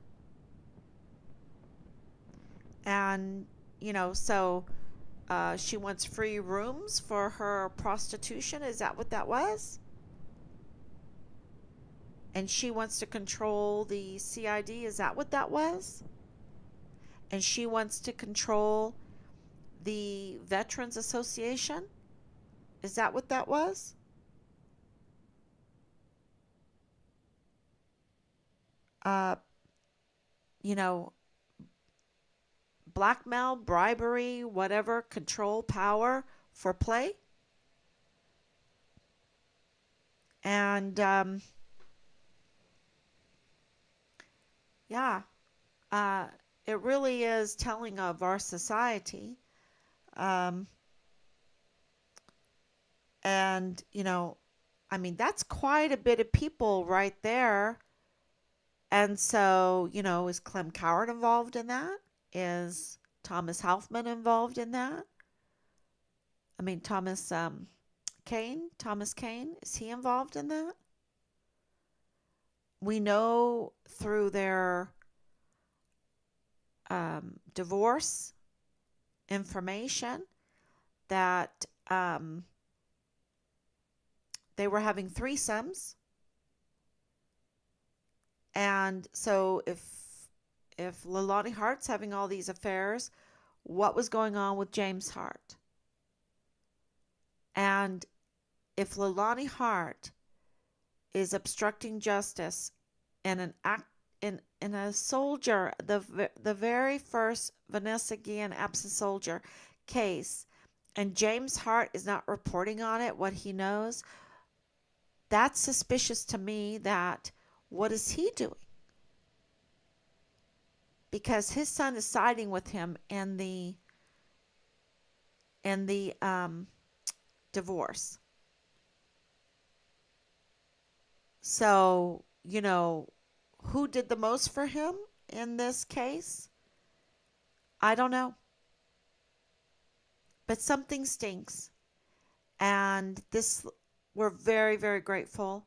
And, so she wants free rooms for her prostitution. Is that what that was? And she wants to control the CID. Is that what that was? And she wants to control the Veterans Association. Is that what that was? Uh, you know, Blackmail, bribery, whatever, control, power for play. And yeah, it really is telling of our society. Um, and, that's quite a bit of people right there. And so, is Clem Coward involved in that? Is Thomas Halfman involved in that? Thomas Kane, is he involved in that? We know through their divorce information that they were having threesomes. And so if Leilani Hart's having all these affairs, what was going on with James Hart? And if Leilani Hart is obstructing justice in an act in a soldier, the very first Vanessa Guillen absent soldier case, and James Hart is not reporting on it, what he knows, that's suspicious to me. That what is he doing? Because his son is siding with him in the divorce. So, who did the most for him in this case? I don't know. But something stinks. And we're very, very grateful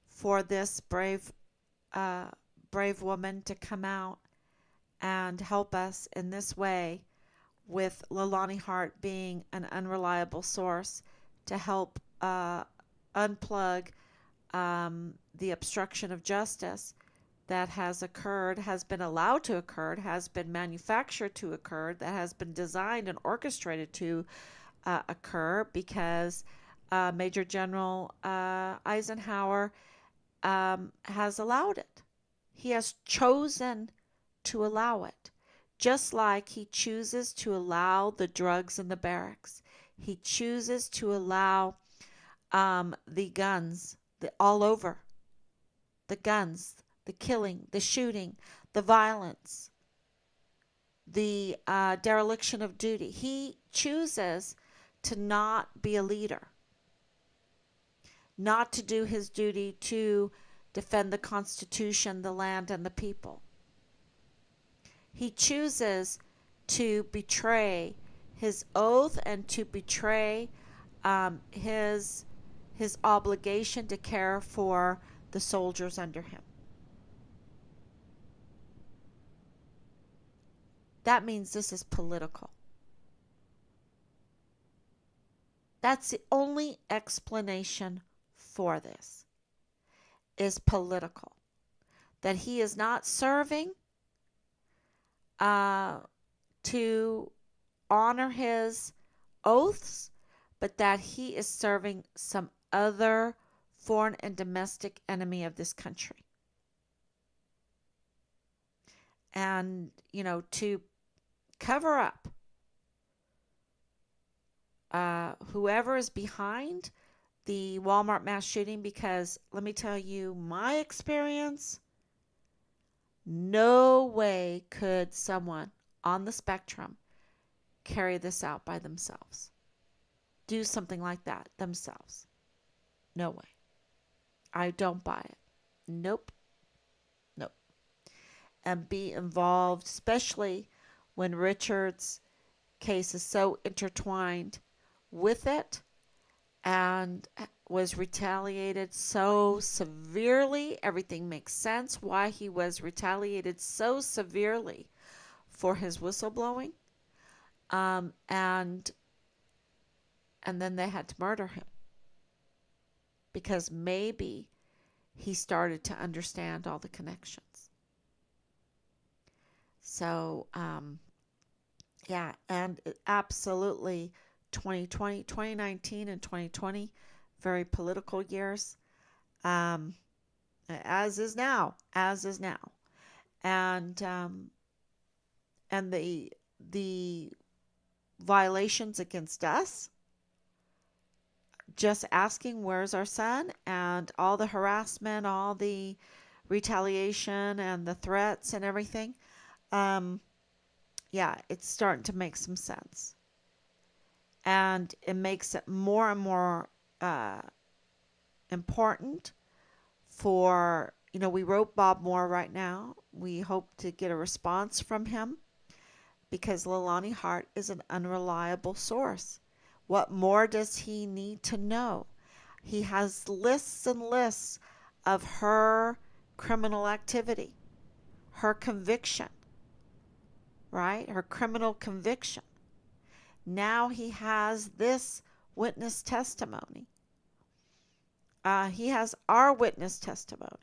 for this brave woman to come out and help us in this way, with Leilani Hart being an unreliable source to help unplug the obstruction of justice that has occurred, has been allowed to occur, has been manufactured to occur, that has been designed and orchestrated to occur, because Major General Eisenhower has allowed it. He has chosen to allow it, just like he chooses to allow the drugs in the barracks. He chooses to allow the guns all over, the guns, the killing, the shooting, the violence, the dereliction of duty. He chooses to not be a leader, not to do his duty to defend the Constitution, the land, and the people. He chooses to betray his oath and to betray his obligation to care for the soldiers under him. That means this is political. That's the only explanation for this, is political. That he is not serving to honor his oaths, but that he is serving some other foreign and domestic enemy of this country. and, to cover up whoever is behind the Walmart mass shooting, because let me tell you my experience, no way could someone on the spectrum carry this out by themselves. Do something like that themselves. No way. I don't buy it. Nope. Nope. And be involved, especially when Richard's case is so intertwined with it and was retaliated so severely. Everything makes sense why he was retaliated so severely for his whistleblowing. And then they had to murder him because maybe he started to understand all the connections. So, yeah, and absolutely 2020, 2019 and 2020, very political years, as is now. And the violations against us, just asking where's our son, and all the harassment, all the retaliation and the threats and everything. Yeah, it's starting to make some sense. And it makes it more and more important for, we wrote Bob Moore right now. We hope to get a response from him because Leilani Hart is an unreliable source. What more does he need to know? He has lists and lists of her criminal activity, her conviction, right? Her criminal conviction. Now he has this witness testimony. He has our witness testimony.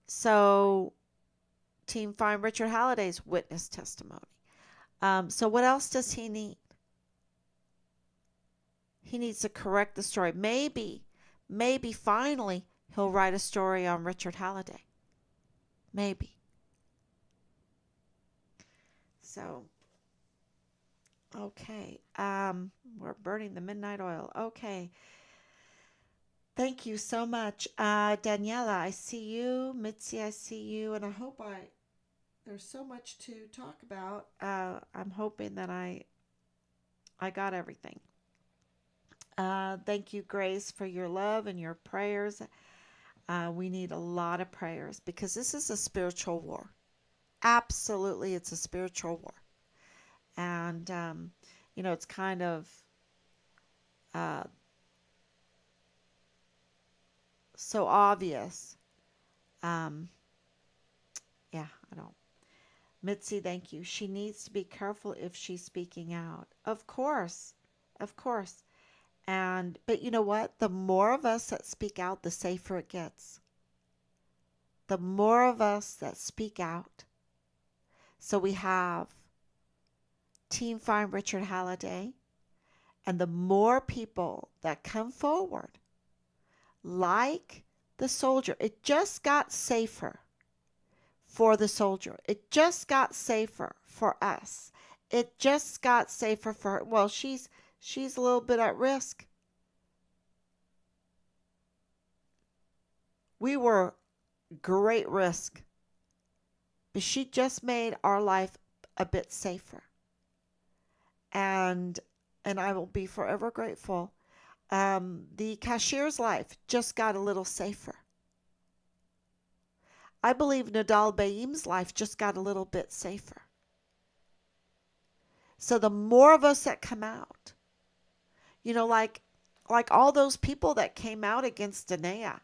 So Team Find Richard Halliday's witness testimony. So what else does he need? He needs to correct the story. Maybe finally he'll write a story on Richard Halliday. Maybe. So, okay. We're burning the midnight oil. Okay. Thank you so much. Daniela, I see you. Mitzi, I see you. And I hope there's so much to talk about. I'm hoping that I got everything. Thank you, Grace, for your love and your prayers. We need a lot of prayers because this is a spiritual war. Absolutely, it's a spiritual war. And, it's kind of uh, so obvious. Um, yeah, I don't. Mitzi, thank you. She needs to be careful if she's speaking out. Of course. Of course. But you know what? The more of us that speak out, the safer it gets. The more of us that speak out. So we have Team Find Richard Halliday, and the more people that come forward, like the soldier, it just got safer for the soldier. It just got safer for us. It just got safer for her. Well, she's a little bit at risk. We were great risk, but she just made our life a bit safer. And I will be forever grateful. The cashier's life just got a little safer. I believe Nadal Baim's life just got a little bit safer. So the more of us that come out, like all those people that came out against Danae,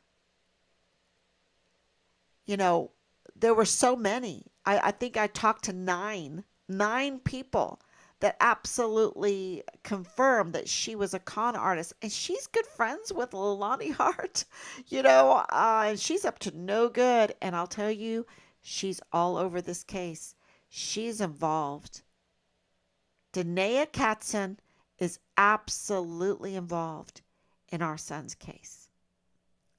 there were so many. I think I talked to nine people that absolutely confirmed that she was a con artist. And she's good friends with Leilani Hart, and she's up to no good. And I'll tell you, she's all over this case. She's involved. Danae Katzen is absolutely involved in our son's case.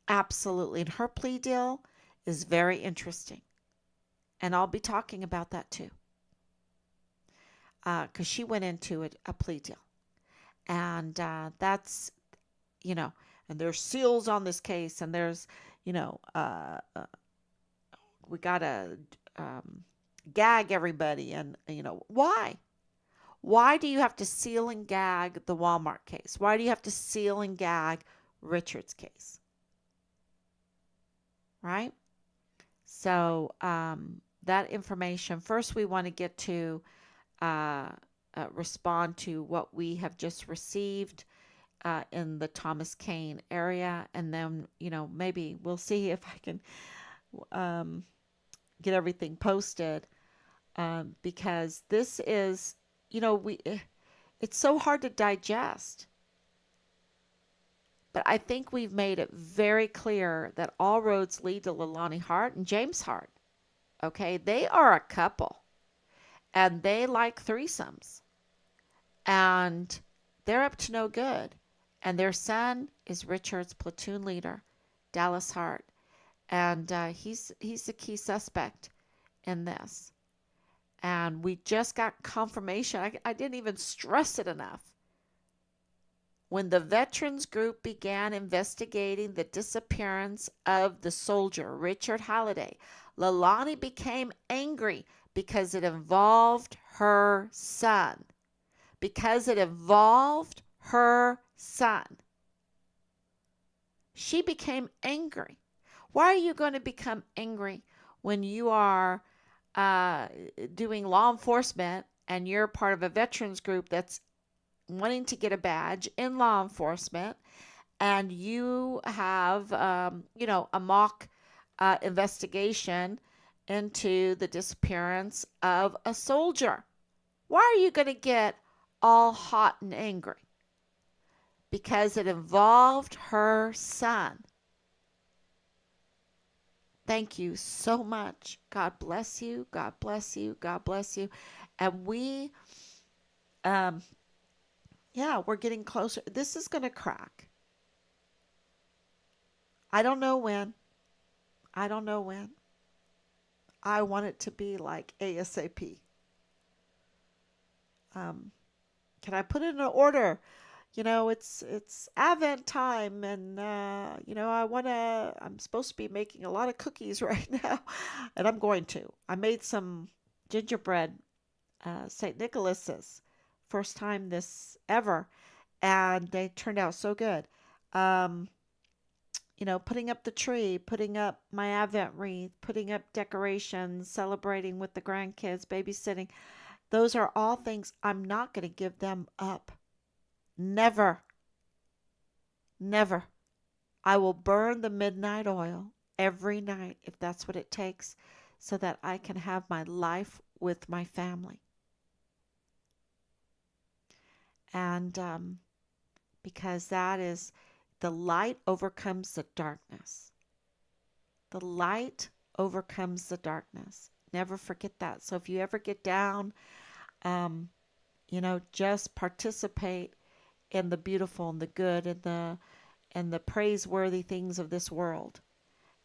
Absolutely. And her plea deal is very interesting. And I'll be talking about that too, because she went into a plea deal. And that's, you know, and there's seals on this case, and there's, you know, we got to um, gag everybody. And, why? Why do you have to seal and gag the Walmart case? Why do you have to seal and gag Richard's case? Right? So, that information, first we want to get to uh, respond to what we have just received in the Thomas Kane area. And then, maybe we'll see if I can um, get everything posted, because this is, it's so hard to digest. But I think we've made it very clear that all roads lead to Leilani Hart and James Hart. Okay, they are a couple, and they like threesomes, and they're up to no good. And their son is Richard's platoon leader, Dallas Hart, and he's the key suspect in this. And we just got confirmation. I didn't even stress it enough. When the veterans group began investigating the disappearance of the soldier, Richard Halliday, Leilani became angry because it involved her son. Because it involved her son. She became angry. Why are you going to become angry when you are doing law enforcement and you're part of a veterans group that's wanting to get a badge in law enforcement, and you have, a mock investigation into the disappearance of a soldier? Why are you going to get all hot and angry? Because it involved her son. Thank you so much. God bless you. God bless you. God bless you. And um, we're getting closer. This is going to crack. I don't know when. I don't know when. I want it to be like ASAP. Um, can I put it in an order? It's Advent time, and I'm supposed to be making a lot of cookies right now, and I'm going to. I made some gingerbread St. Nicholas's, first time this ever, and they turned out so good. Um, putting up the tree, putting up my Advent wreath, putting up decorations, celebrating with the grandkids, babysitting. Those are all things I'm not going to give them up. Never, never. I will burn the midnight oil every night if that's what it takes, so that I can have my life with my family. And because that is, the light overcomes the darkness. The light overcomes the darkness. Never forget that. So if you ever get down, um, just participate in the beautiful and the good and the praiseworthy things of this world.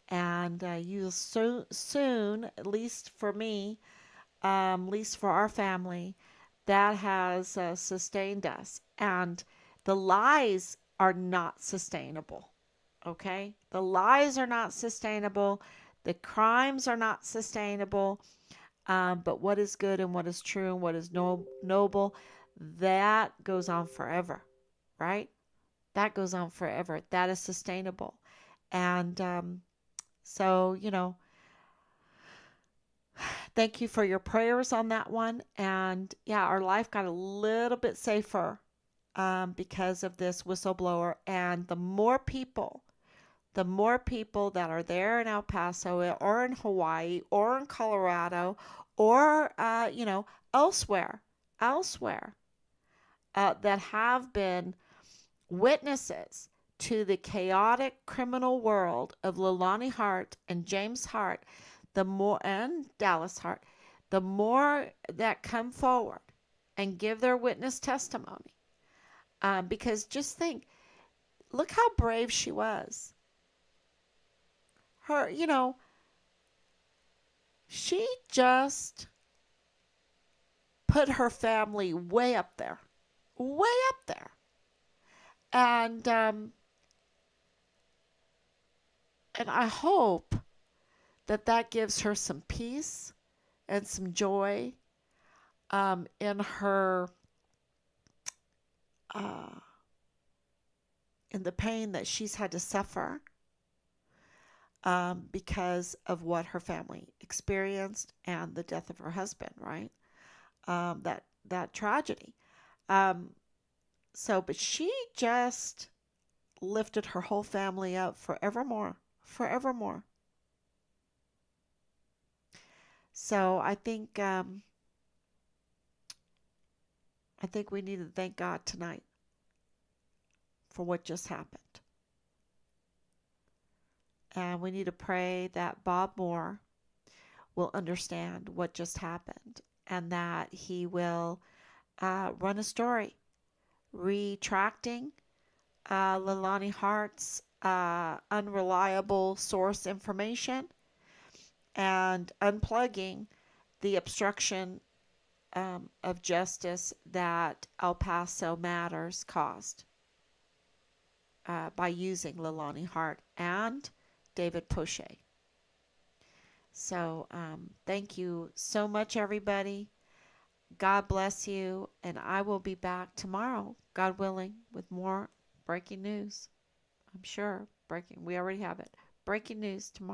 And you'll so soon, at least for me, at least for our family, that has sustained us. And the lies are not sustainable. Okay? The lies are not sustainable. The crimes are not sustainable. But what is good and what is true and what is noble, that goes on forever, right? That goes on forever. That is sustainable. And so, thank you for your prayers on that one. And yeah, our life got a little bit safer because of this whistleblower. And the more people that are there in El Paso or in Hawaii or in Colorado or, elsewhere, that have been witnesses to the chaotic criminal world of Leilani Hart and James Hart, and Dallas Hart, the more that come forward and give their witness testimony. Because just think, look how brave she was. Her, She just put her family way up there, way up there. And I hope that that gives her some peace and some joy in her uh, in the pain that she's had to suffer because of what her family experienced and the death of her husband, right? That tragedy. Um, but she just lifted her whole family up forevermore, forevermore. So I think we need to thank God tonight for what just happened, and we need to pray that Bob Moore will understand what just happened and that he will run a story retracting Leilani Hart's unreliable source information and unplugging the obstruction of justice that El Paso Matters caused by using Leilani Hart and David Poche. So thank you so much, everybody. God bless you, and I will be back tomorrow, God willing, with more breaking news. I'm sure breaking. We already have it. Breaking news tomorrow.